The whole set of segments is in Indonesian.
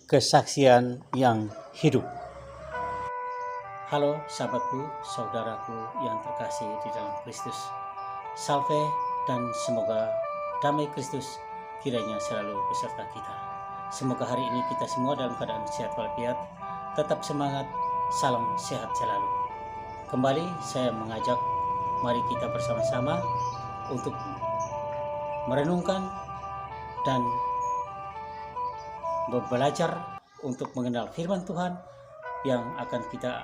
kesaksian yang hidup. Halo sahabatku, saudaraku yang terkasih di dalam Kristus. Salve dan semoga damai Kristus kiranya selalu beserta kita. Semoga hari ini kita semua dalam keadaan sehat walafiat, tetap semangat, salam sehat selalu. Kembali saya mengajak, mari kita bersama-sama untuk merenungkan dan belajar untuk mengenal firman Tuhan yang akan kita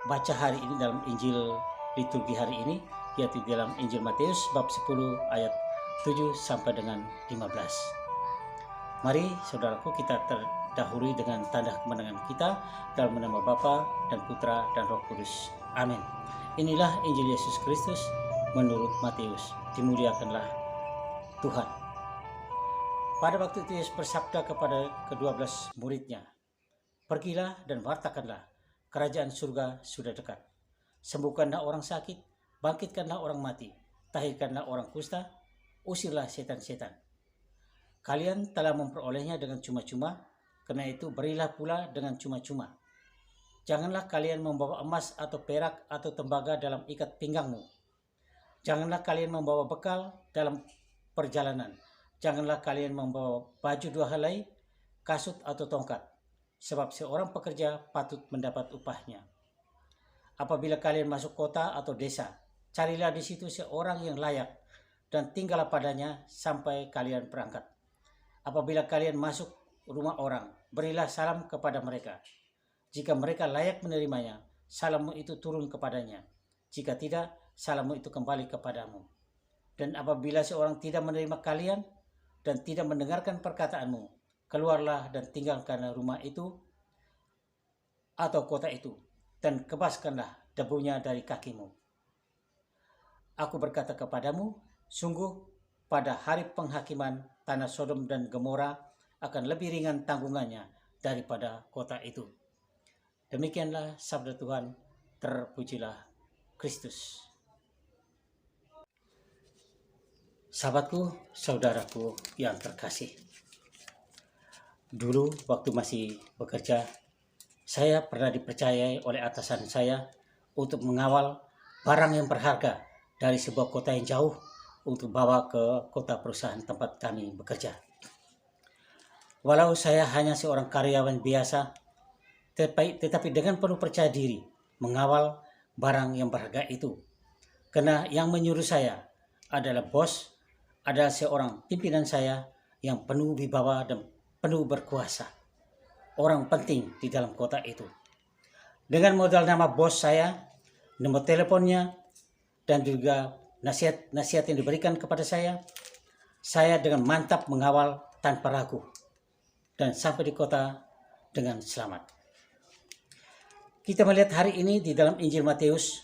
baca hari ini dalam Injil liturgi hari ini, yaitu dalam Injil Matius bab 10 ayat 7 sampai dengan 15. Mari saudaraku, kita terdahului dengan tanda kemenangan kita dalam nama Bapa dan Putra dan Roh Kudus. Amin. Inilah Injil Yesus Kristus menurut Matius. Dimuliakanlah Tuhan. Pada waktu itu Yesus bersabda kepada ke-12 muridnya, "Pergilah dan wartakanlah, kerajaan surga sudah dekat. Sembuhkanlah orang sakit, bangkitkanlah orang mati, tahirkanlah orang kusta, usirlah setan-setan. Kalian telah memperolehnya dengan cuma-cuma, karena itu berilah pula dengan cuma-cuma. Janganlah kalian membawa emas atau perak atau tembaga dalam ikat pinggangmu. Janganlah kalian membawa bekal dalam perjalanan. Janganlah kalian membawa baju 2 helai, kasut atau tongkat, sebab seorang pekerja patut mendapat upahnya. Apabila kalian masuk kota atau desa, carilah di situ seorang yang layak dan tinggallah padanya sampai kalian berangkat. Apabila kalian masuk rumah orang, berilah salam kepada mereka. Jika mereka layak menerimanya, salammu itu turun kepadanya. Jika tidak, salammu itu kembali kepadamu. Dan apabila seorang tidak menerima kalian dan tidak mendengarkan perkataanmu, keluarlah dan tinggalkanlah rumah itu atau kota itu, dan kebaskanlah debunya dari kakimu. Aku berkata kepadamu, sungguh pada hari penghakiman tanah Sodom dan Gomora akan lebih ringan tanggungannya daripada kota itu." Demikianlah sabda Tuhan, terpujilah Kristus. Sahabatku, saudaraku yang terkasih, dulu waktu masih bekerja, saya pernah dipercayai oleh atasan saya untuk mengawal barang yang berharga dari sebuah kota yang jauh untuk bawa ke kota perusahaan tempat kami bekerja. Walau saya hanya seorang karyawan biasa, tetapi dengan penuh percaya diri mengawal barang yang berharga itu. Karena yang menyuruh saya adalah bos, adalah seorang pimpinan saya yang penuh wibawa dan penuh berkuasa, orang penting di dalam kota itu. Dengan modal nama bos saya, nomor teleponnya, dan juga nasihat-nasihat yang diberikan kepada saya dengan mantap mengawal tanpa ragu dan sampai di kota dengan selamat. Kita melihat hari ini di dalam Injil Matius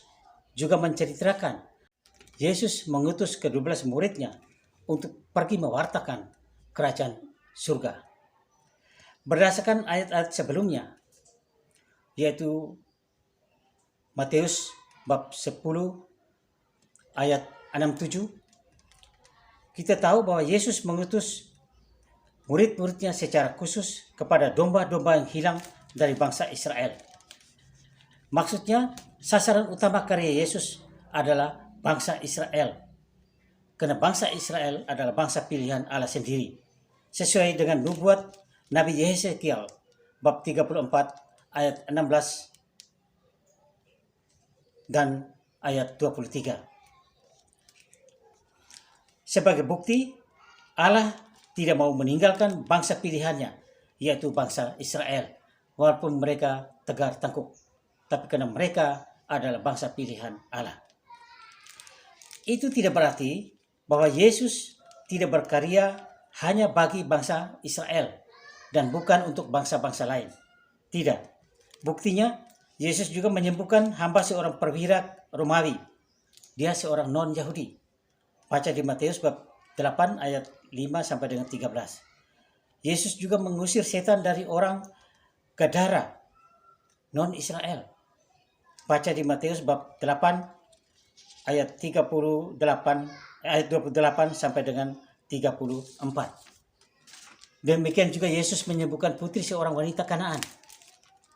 juga menceritakan Yesus mengutus ke-12 muridnya untuk pergi mewartakan kerajaan surga. Berdasarkan ayat-ayat sebelumnya, yaitu Matius bab 10 ayat 6-7, kita tahu bahwa Yesus mengutus murid-muridnya secara khusus kepada domba-domba yang hilang dari bangsa Israel. Maksudnya, sasaran utama karya Yesus adalah bangsa Israel. Karena bangsa Israel adalah bangsa pilihan Allah sendiri, sesuai dengan nubuat Nabi Yeskiel bab 34 ayat 16 dan ayat 23. Sebagai bukti, Allah tidak mau meninggalkan bangsa pilihannya, yaitu bangsa Israel, walaupun mereka tegar tengkuk, tapi karena mereka adalah bangsa pilihan Allah. Itu tidak berarti bahwa Yesus tidak berkarya hanya bagi bangsa Israel dan bukan untuk bangsa-bangsa lain. Tidak. Buktinya, Yesus juga menyembuhkan hamba seorang perwira Romawi. Dia seorang non-Yahudi. Baca di Matius bab 8 ayat 5 sampai dengan 13. Yesus juga mengusir setan dari orang Gadara, non-Israel. Baca di Matius bab 8 ayat 28 sampai dengan 34. Demikian juga Yesus menyembuhkan putri seorang wanita Kanaan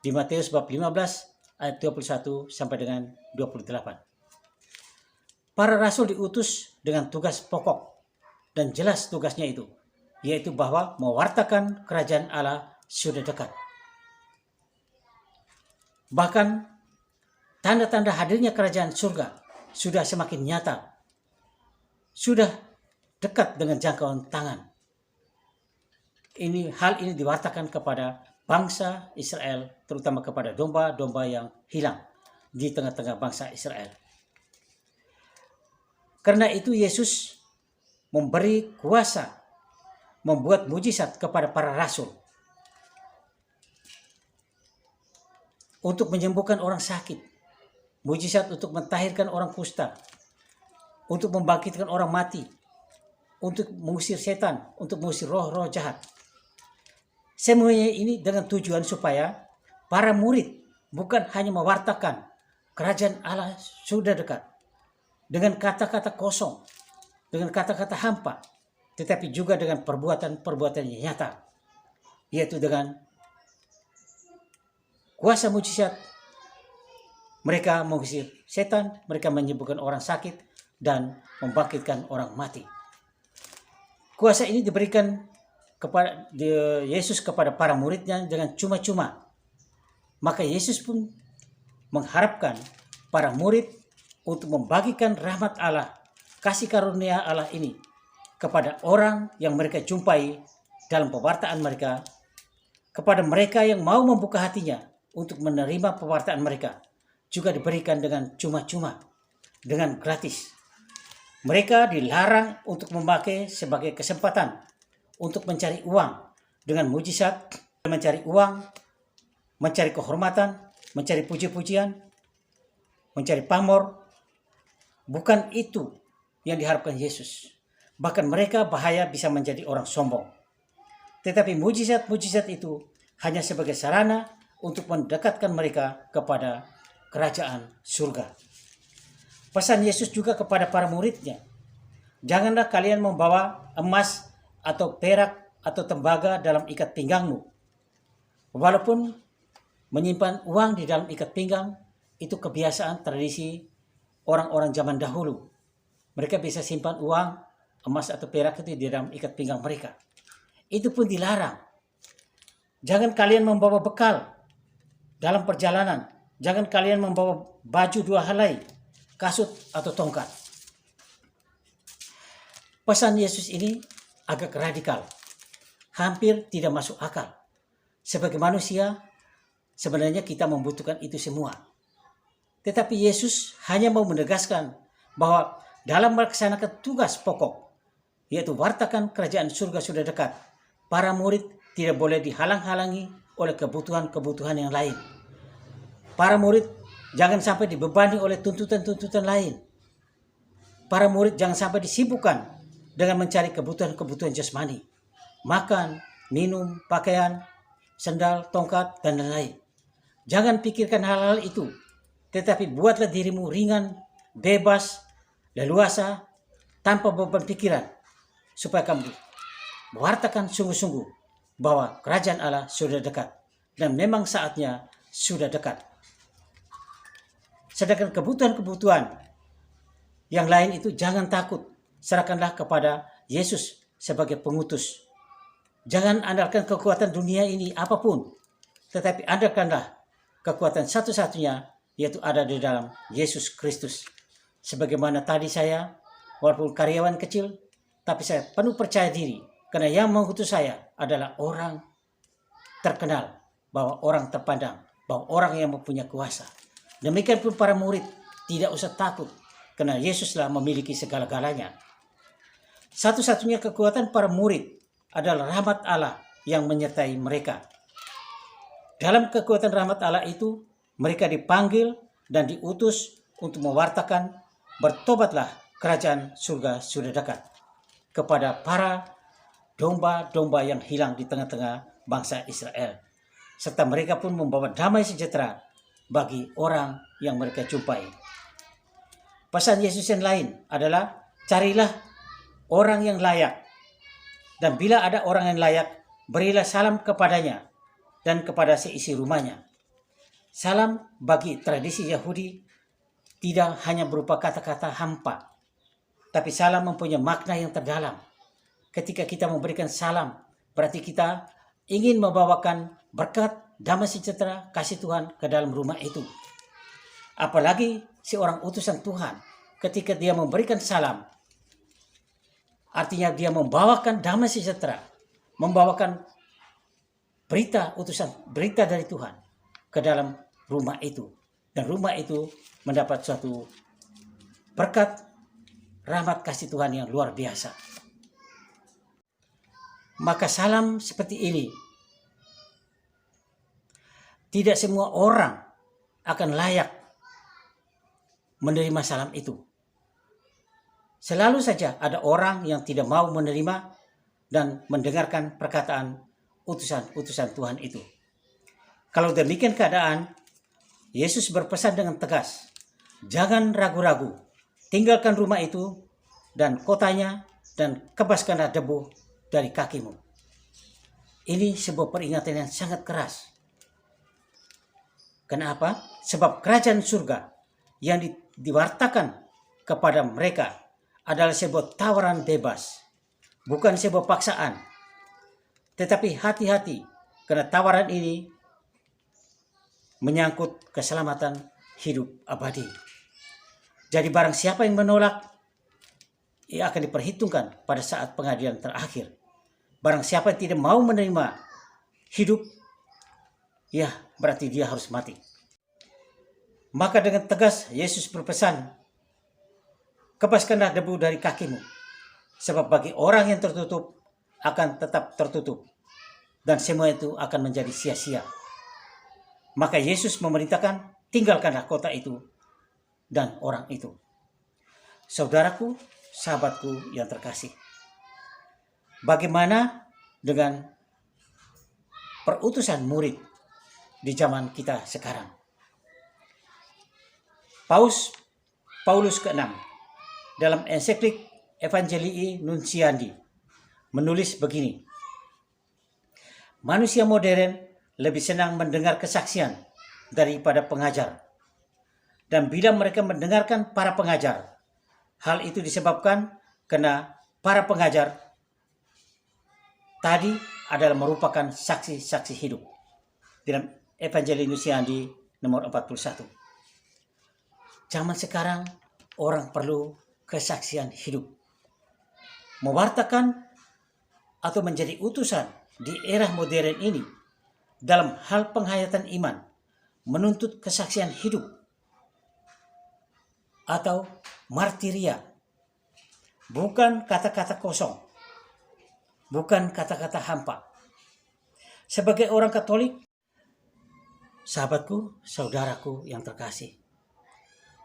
di Matius bab 15 ayat 21 sampai dengan 28. Para rasul diutus dengan tugas pokok dan jelas tugasnya itu, yaitu bahwa mewartakan kerajaan Allah sudah dekat. Bahkan tanda-tanda hadirnya kerajaan surga sudah semakin nyata, sudah dekat dengan jangkauan tangan. Hal ini diwartakan kepada bangsa Israel, terutama kepada domba-domba yang hilang di tengah-tengah bangsa Israel. Karena itu Yesus memberi kuasa membuat mujizat kepada para rasul untuk menyembuhkan orang sakit, mujizat untuk mentahirkan orang kusta, untuk membangkitkan orang mati, untuk mengusir setan, untuk mengusir roh-roh jahat. Semuanya ini dengan tujuan supaya para murid bukan hanya mewartakan kerajaan Allah sudah dekat dengan kata-kata kosong, dengan kata-kata hampa, tetapi juga dengan perbuatan-perbuatan yang nyata, yaitu dengan kuasa mujizat. Mereka mengusir setan, mereka menyembuhkan orang sakit, dan membangkitkan orang mati. Kuasa ini diberikan kepada Yesus kepada para muridnya dengan cuma-cuma. Maka Yesus pun mengharapkan para murid untuk membagikan rahmat Allah, kasih karunia Allah ini kepada orang yang mereka jumpai dalam pewartaan mereka, kepada mereka yang mau membuka hatinya untuk menerima pewartaan mereka, juga diberikan dengan cuma-cuma, dengan gratis. Mereka dilarang untuk memakai sebagai kesempatan untuk mencari uang dengan mujizat, mencari uang, mencari kehormatan, mencari puji-pujian, mencari pamor. Bukan itu yang diharapkan Yesus. Bahkan mereka bahaya bisa menjadi orang sombong. Tetapi mujizat-mujizat itu hanya sebagai sarana untuk mendekatkan mereka kepada kerajaan surga. Pesan Yesus juga kepada para muridnya, janganlah kalian membawa emas atau perak atau tembaga dalam ikat pinggangmu. Walaupun menyimpan uang di dalam ikat pinggang itu kebiasaan tradisi orang-orang zaman dahulu. Mereka bisa simpan uang, emas atau perak itu di dalam ikat pinggang mereka. Itu pun dilarang. Jangan kalian membawa bekal dalam perjalanan. Jangan kalian membawa baju 2 helai, kasut atau tongkat. Pesan Yesus ini agak radikal, hampir tidak masuk akal. Sebagai manusia, sebenarnya kita membutuhkan itu semua. Tetapi Yesus hanya mau menegaskan bahwa dalam melaksanakan tugas pokok, yaitu wartakan kerajaan surga sudah dekat, para murid tidak boleh dihalang-halangi oleh kebutuhan-kebutuhan yang lain. Para murid jangan sampai dibebani oleh tuntutan-tuntutan lain. Para murid jangan sampai disibukkan dengan mencari kebutuhan-kebutuhan jasmani, makan, minum, pakaian, sendal, tongkat, dan lain-lain. Jangan pikirkan hal-hal itu, tetapi buatlah dirimu ringan, bebas, leluasa, tanpa beban pikiran, supaya kamu mewartakan sungguh-sungguh bahwa kerajaan Allah sudah dekat, dan memang saatnya sudah dekat. Sedangkan kebutuhan-kebutuhan yang lain itu jangan takut, serahkanlah kepada Yesus sebagai pengutus. Jangan andalkan kekuatan dunia ini apapun, tetapi andalkanlah kekuatan satu-satunya, yaitu ada di dalam Yesus Kristus. Sebagaimana tadi saya, walaupun karyawan kecil, tapi saya penuh percaya diri, karena yang mengutus saya adalah orang terkenal, bahwa orang terpandang, bahwa orang yang mempunyai kuasa. Demikian pun para murid, tidak usah takut, karena Yesuslah memiliki segala-galanya. Satu-satunya kekuatan para murid adalah rahmat Allah yang menyertai mereka. Dalam kekuatan rahmat Allah itu, mereka dipanggil dan diutus untuk mewartakan, bertobatlah, kerajaan surga sudah dekat, kepada para domba-domba yang hilang di tengah-tengah bangsa Israel. Serta mereka pun membawa damai sejahtera bagi orang yang mereka jumpai. Pesan Yesus yang lain adalah carilah orang yang layak. Dan bila ada orang yang layak, berilah salam kepadanya dan kepada seisi rumahnya. Salam bagi tradisi Yahudi tidak hanya berupa kata-kata hampa, tapi salam mempunyai makna yang terdalam. Ketika kita memberikan salam, berarti kita ingin membawakan berkat, damai sejahtera, kasih Tuhan ke dalam rumah itu. Apalagi seorang utusan Tuhan, ketika dia memberikan salam, artinya dia membawakan damai sejahtera, membawakan berita dari Tuhan ke dalam rumah itu. Dan rumah itu mendapat suatu berkat, rahmat kasih Tuhan yang luar biasa. Maka salam seperti ini, tidak semua orang akan layak menerima salam itu. Selalu saja ada orang yang tidak mau menerima dan mendengarkan perkataan utusan-utusan Tuhan itu. Kalau demikian keadaan, Yesus berpesan dengan tegas, jangan ragu-ragu, tinggalkan rumah itu dan kotanya dan kebaskanlah debu dari kakimu. Ini sebuah peringatan yang sangat keras. Kenapa? Sebab kerajaan surga yang diwartakan kepada mereka adalah sebuah tawaran bebas, bukan sebuah paksaan. Tetapi hati-hati, karena tawaran ini menyangkut keselamatan hidup abadi. Jadi barang siapa yang menolak, ia akan diperhitungkan pada saat pengadilan terakhir. Barang siapa yang tidak mau menerima hidup, ya berarti dia harus mati. Maka dengan tegas Yesus berpesan, kebaskanlah debu dari kakimu. Sebab bagi orang yang tertutup akan tetap tertutup, dan semua itu akan menjadi sia-sia. Maka Yesus memerintahkan, tinggalkanlah kota itu dan orang itu. Saudaraku, sahabatku yang terkasih, bagaimana dengan perutusan murid di zaman kita sekarang? Paulus ke-6 dalam ensiklik Evangelii Nuntiandi menulis begini, manusia modern lebih senang mendengar kesaksian daripada pengajar. Dan bila mereka mendengarkan para pengajar, hal itu disebabkan karena para pengajar tadi adalah merupakan saksi-saksi hidup. Dalam Evangelii Nuntiandi nomor 41. Zaman sekarang orang perlu kesaksian hidup. Mewartakan atau menjadi utusan di era modern ini dalam hal penghayatan iman menuntut kesaksian hidup atau martiria, bukan kata-kata kosong, bukan kata-kata hampa. Sebagai orang Katolik, sahabatku, saudaraku yang terkasih,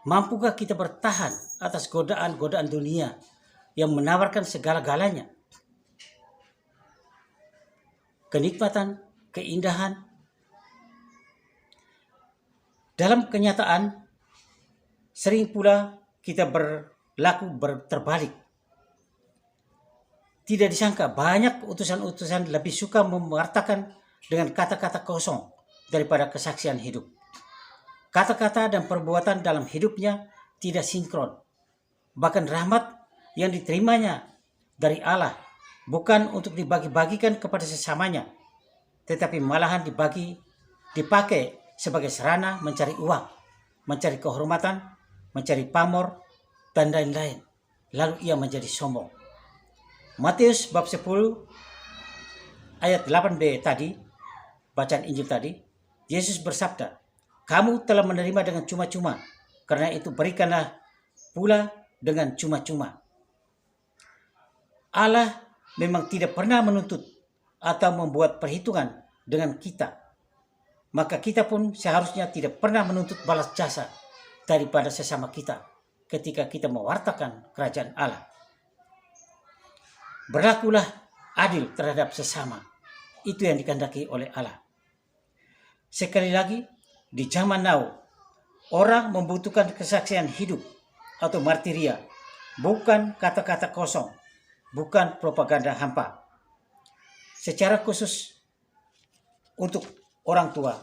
mampukah kita bertahan atas godaan-godaan dunia yang menawarkan segala-galanya? Kenikmatan, keindahan. Dalam kenyataan, sering pula kita berlaku terbalik. Tidak disangka banyak utusan-utusan lebih suka mewartakan dengan kata-kata kosong daripada kesaksian hidup. Kata-kata dan perbuatan dalam hidupnya tidak sinkron. Bahkan rahmat yang diterimanya dari Allah bukan untuk dibagi-bagikan kepada sesamanya, tetapi malahan dipakai sebagai sarana mencari uang, mencari kehormatan, mencari pamor, dan lain-lain. Lalu ia menjadi sombong. Matius bab 10 ayat 8b tadi, bacaan Injil tadi, Yesus bersabda, kamu telah menerima dengan cuma-cuma, karena itu berikanlah pula dengan cuma-cuma. Allah memang tidak pernah menuntut atau membuat perhitungan dengan kita. Maka kita pun seharusnya tidak pernah menuntut balas jasa daripada sesama kita ketika kita mewartakan kerajaan Allah. Berlakulah adil terhadap sesama. Itu yang dikehendaki oleh Allah. Sekali lagi, di zaman now, orang membutuhkan kesaksian hidup atau martiria, bukan kata-kata kosong, bukan propaganda hampa. secara khusus untuk orang tua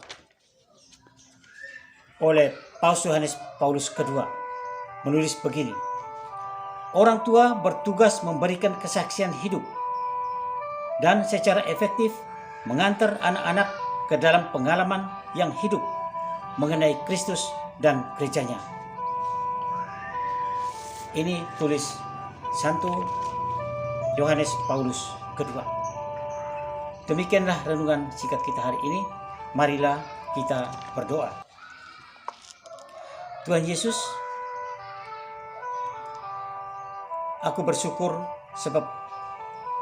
oleh Paus Yohanes Paulus II menulis begini: orang tua bertugas memberikan kesaksian hidup dan secara efektif mengantar anak-anak ke dalam pengalaman yang hidup mengenai Kristus dan gerejanya. Ini tulis Santo Yohanes Paulus II. Demikianlah renungan singkat kita hari ini. Marilah kita berdoa. Tuhan Yesus, aku bersyukur sebab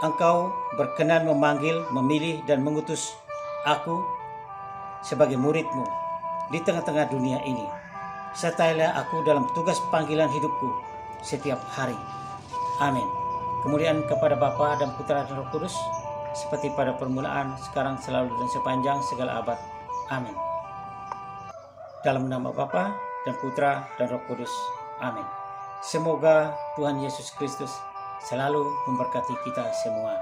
Engkau berkenan memanggil, memilih, dan mengutus aku sebagai murid-Mu di tengah-tengah dunia ini. Sertailah aku dalam tugas panggilan hidupku setiap hari. Amin. Kemuliaan kepada Bapa dan Putra dan Roh Kudus, seperti pada permulaan, sekarang, selalu, dan sepanjang segala abad. Amin. Dalam nama Bapa dan Putra dan Roh Kudus. Amin. Semoga Tuhan Yesus Kristus selalu memberkati kita semua.